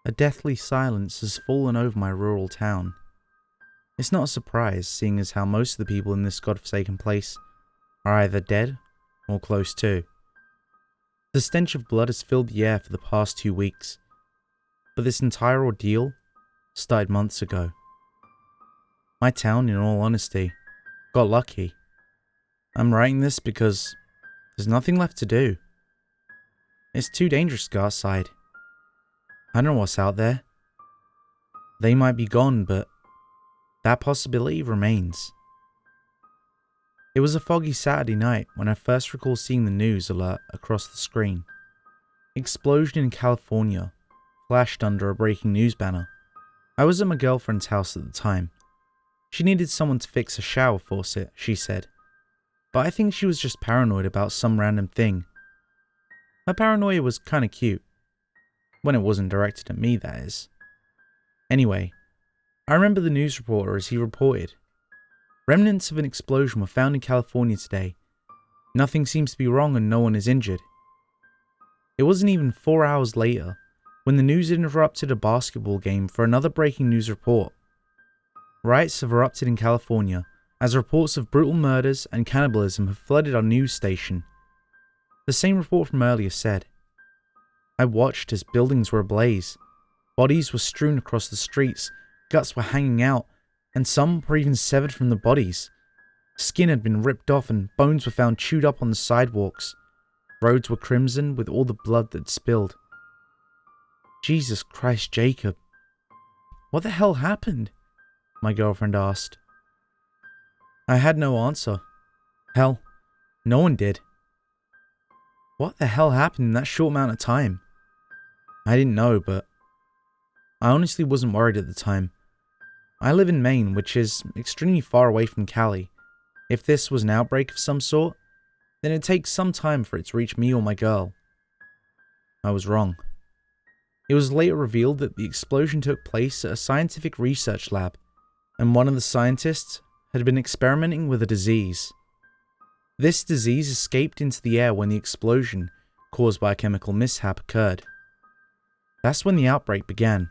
A deathly silence has fallen over my rural town. It's not a surprise, seeing as how most of the people in this godforsaken place are either dead or close to. The stench of blood has filled the air for the past 2 weeks, but this entire ordeal started months ago. My town, in all honesty, got lucky. I'm writing this because there's nothing left to do. It's too dangerous to go outside. I don't know what's out there. They might be gone, but that possibility remains. It was a foggy Saturday night when I first recall seeing the news alert across the screen. Explosion in California flashed under a breaking news banner. I was at my girlfriend's house at the time. She needed someone to fix a shower faucet, she said. But I think she was just paranoid about some random thing. Her paranoia was kinda cute. When it wasn't directed at me, that is. Anyway, I remember the news reporter as he reported. Remnants of an explosion were found in California today. Nothing seems to be wrong and no one is injured. It wasn't even 4 hours later when the news interrupted a basketball game for another breaking news report. Riots have erupted in California as reports of brutal murders and cannibalism have flooded our news station. The same report from earlier said, I watched as buildings were ablaze. Bodies were strewn across the streets, guts were hanging out, and some were even severed from the bodies. Skin had been ripped off and bones were found chewed up on the sidewalks. Roads were crimson with all the blood that spilled. Jesus Christ, Jacob. What the hell happened? My girlfriend asked. I had no answer. Hell, no one did. What the hell happened in that short amount of time? I didn't know, but I honestly wasn't worried at the time. I live in Maine, which is extremely far away from Cali. If this was an outbreak of some sort, then it'd take some time for it to reach me or my girl. I was wrong. It was later revealed that the explosion took place at a scientific research lab, and one of the scientists had been experimenting with a disease. This disease escaped into the air when the explosion, caused by a chemical mishap, occurred. That's when the outbreak began.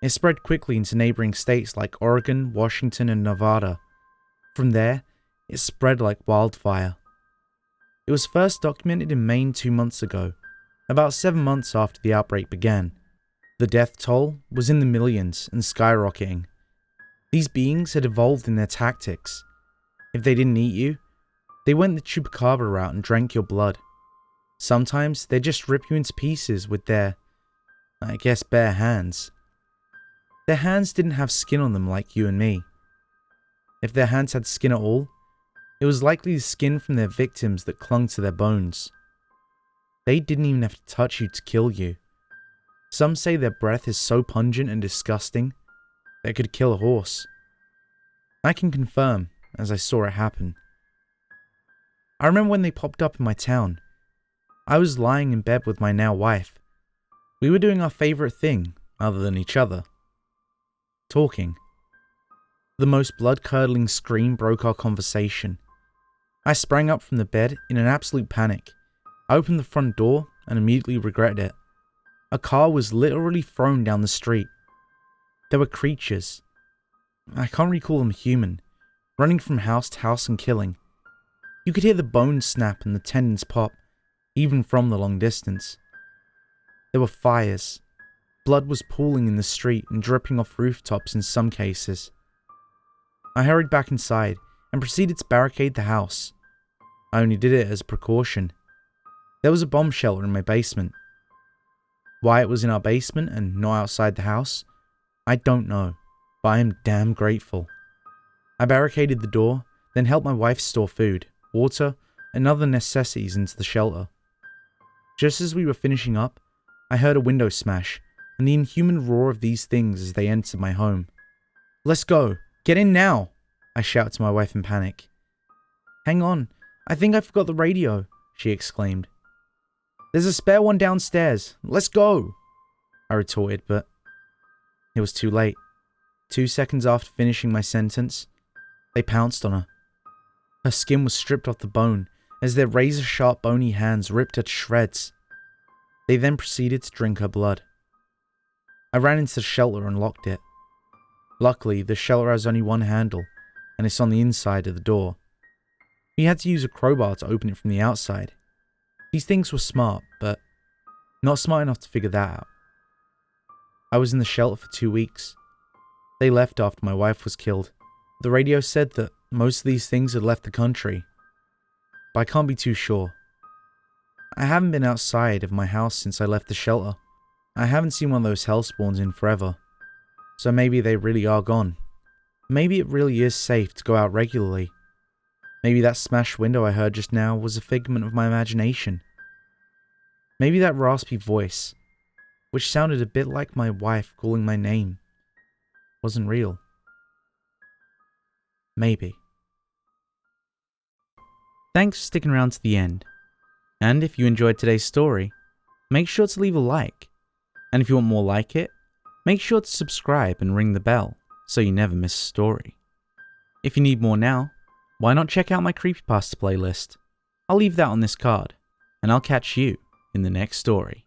It spread quickly into neighboring states like Oregon, Washington, and Nevada. From there, it spread like wildfire. It was first documented in Maine 2 months ago, about 7 months after the outbreak began. The death toll was in the millions and skyrocketing. These beings had evolved in their tactics. If they didn't eat you, they went the chupacabra route and drank your blood. Sometimes they'd just rip you into pieces with their, bare hands. Their hands didn't have skin on them like you and me. If their hands had skin at all, it was likely the skin from their victims that clung to their bones. They didn't even have to touch you to kill you. Some say their breath is so pungent and disgusting that it could kill a horse. I can confirm, as I saw it happen. I remember when they popped up in my town. I was lying in bed with my now wife. We were doing our favourite thing, other than each other. Talking. The most blood-curdling scream broke our conversation. I sprang up from the bed in an absolute panic. I opened the front door and immediately regretted it. A car was literally thrown down the street. There were creatures. I can't recall them human, running from house to house and killing. You could hear the bones snap and the tendons pop, even from the long distance. There were fires. Blood was pooling in the street and dripping off rooftops in some cases. I hurried back inside and proceeded to barricade the house. I only did it as a precaution. There was a bomb shelter in my basement. Why it was in our basement and not outside the house, I don't know, but I am damn grateful. I barricaded the door, then helped my wife store food, water, and other necessities into the shelter. Just as we were finishing up, I heard a window smash, and the inhuman roar of these things as they entered my home. Let's go! Get in now! I shouted to my wife in panic. Hang on, I think I forgot the radio, she exclaimed. There's a spare one downstairs. Let's go! I retorted, but it was too late. 2 seconds after finishing my sentence, they pounced on her. Her skin was stripped off the bone as their razor-sharp bony hands ripped her to shreds. They then proceeded to drink her blood. I ran into the shelter and locked it. Luckily, the shelter has only one handle, and it's on the inside of the door. You had to use a crowbar to open it from the outside. These things were smart, but not smart enough to figure that out. I was in the shelter for 2 weeks. They left after my wife was killed. The radio said that most of these things had left the country, but I can't be too sure. I haven't been outside of my house since I left the shelter. I haven't seen one of those hellspawns in forever, so maybe they really are gone. Maybe it really is safe to go out regularly. Maybe that smashed window I heard just now was a figment of my imagination. Maybe that raspy voice, which sounded a bit like my wife calling my name, wasn't real. Maybe. Thanks for sticking around to the end. And if you enjoyed today's story, make sure to leave a like. And if you want more like it, make sure to subscribe and ring the bell so you never miss a story. If you need more now, why not check out my Creepypasta playlist? I'll leave that on this card, and I'll catch you in the next story.